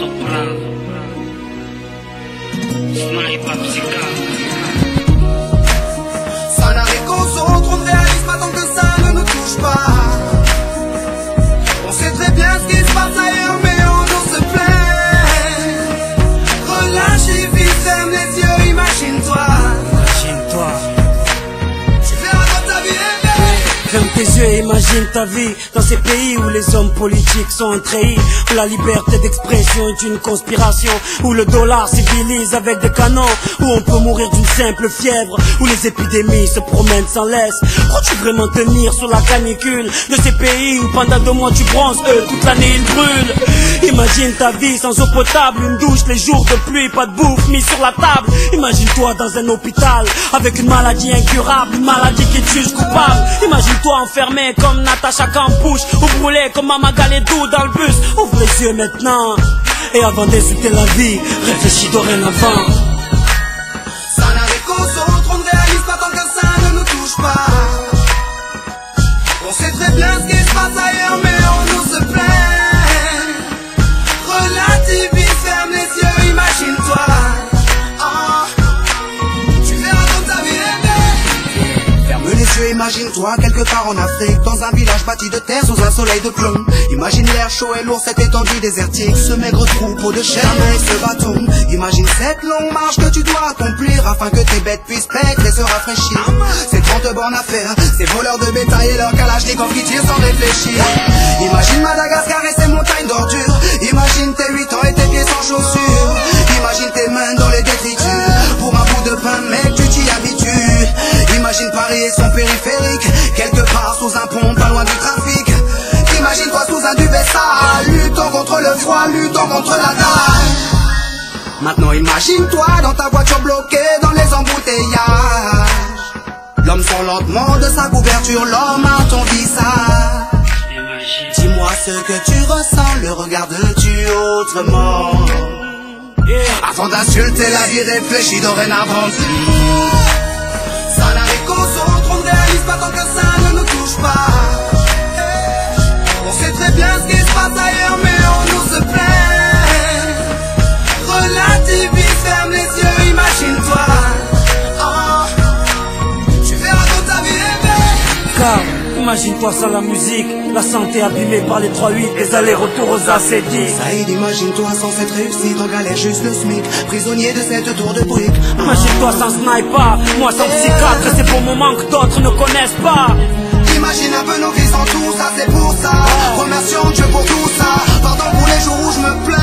Soprano, Sniper musical. Ça n'arrive qu'aux autres, on ne réalise pas tant que ça ne nous touche pas. On sait très bien ce qui se passe ailleurs, mais on nous se plaît. Relâche et vite, ferme les yeux, imagine-toi. Imagine-toi. Tu verras quand ta vie est belle. Ferme tes yeux et imagine ta vie dans ces pays où les hommes politiques sont un treillis, où la liberté d'expression est une conspiration, où le dollar civilise avec des canons, où on peut mourir d'une simple fièvre, où les épidémies se promènent sans laisse. Crois-tu vraiment tenir sur la canicule de ces pays où pendant 2 mois tu bronzes, eux toute l'année ils brûlent? Imagine ta vie sans eau potable, une douche les jours de pluie, pas de bouffe mise sur la table. Imagine-toi dans un hôpital avec une maladie incurable, une maladie qui te juge coupable. Imagine-toi enfermé comme Natacha Campouche, ou brûlé comme Mama Galedou dans le bus. Ouvre les yeux maintenant, et avant d'insulter la vie, réfléchis dorénavant. Ça n'arrive qu'aux autres, on ne réalise pas tant que ça ne nous touche pas. On sait très bien ce qui se passe ailleurs, mais on nous se plaît. Relativise, ferme les yeux, imagine-toi. Tu verras quand ta vie est belle. Ferme les yeux, imagine-toi quelque part en Afrique, dans un village bâti de terre sous un soleil de plomb. Imagine l'air chaud et lourd, cette étendue désertique, ce maigre troupeau de chair avec ce bâton. Imagine cette longue marche que tu dois accomplir afin que tes bêtes puissent paître et se rafraîchir. Ces 30 bornes à faire, ces voleurs de bétail et leurs kalachnikovs qui tirent sans réfléchir. Imagine Madagascar et ses montagnes d'ordures. Imagine tes 8 ans et tes pieds sans chaussures. Imagine tes mains dans les détritus. Pour un bout de pain, mec, tu t'y habitues. Imagine Paris et son périphérique, quelque part sous un pont, pas loin du trafic. Imagine-toi sous un duvet sale, luttant contre le froid, luttant contre la dalle. Maintenant imagine-toi dans ta voiture bloquée dans les embouteillages. L'homme sort lentement de sa couverture, l'homme a ton visage. Dis-moi ce que tu ressens, le regardes-tu autrement? Avant d'insulter la vie, réfléchis dorénavant. Ça n'arrive qu'aux autres, on ne réalise pas tant que ça ne nous touche pas. On sait très bien ce qui se passe ailleurs, mais on nous se plaît. Relativise, ferme les yeux, imagine-toi. Tu verras quand ta vie est belle. Car imagine-toi sans la musique, la santé abîmée par les 3-8, les allers-retours aux AC10. Saïd, imagine-toi sans cette réussite, en galère juste le SMIC, prisonnier de cette tour de briques. Imagine-toi sans sniper, moi sans psychiatre, c'est pour moments que d'autres ne connaissent pas. Imagine un peu nos vies sans tout ça, c'est pour ça. Remercions Dieu pour tout ça. Pardon pour les jours où je me plains.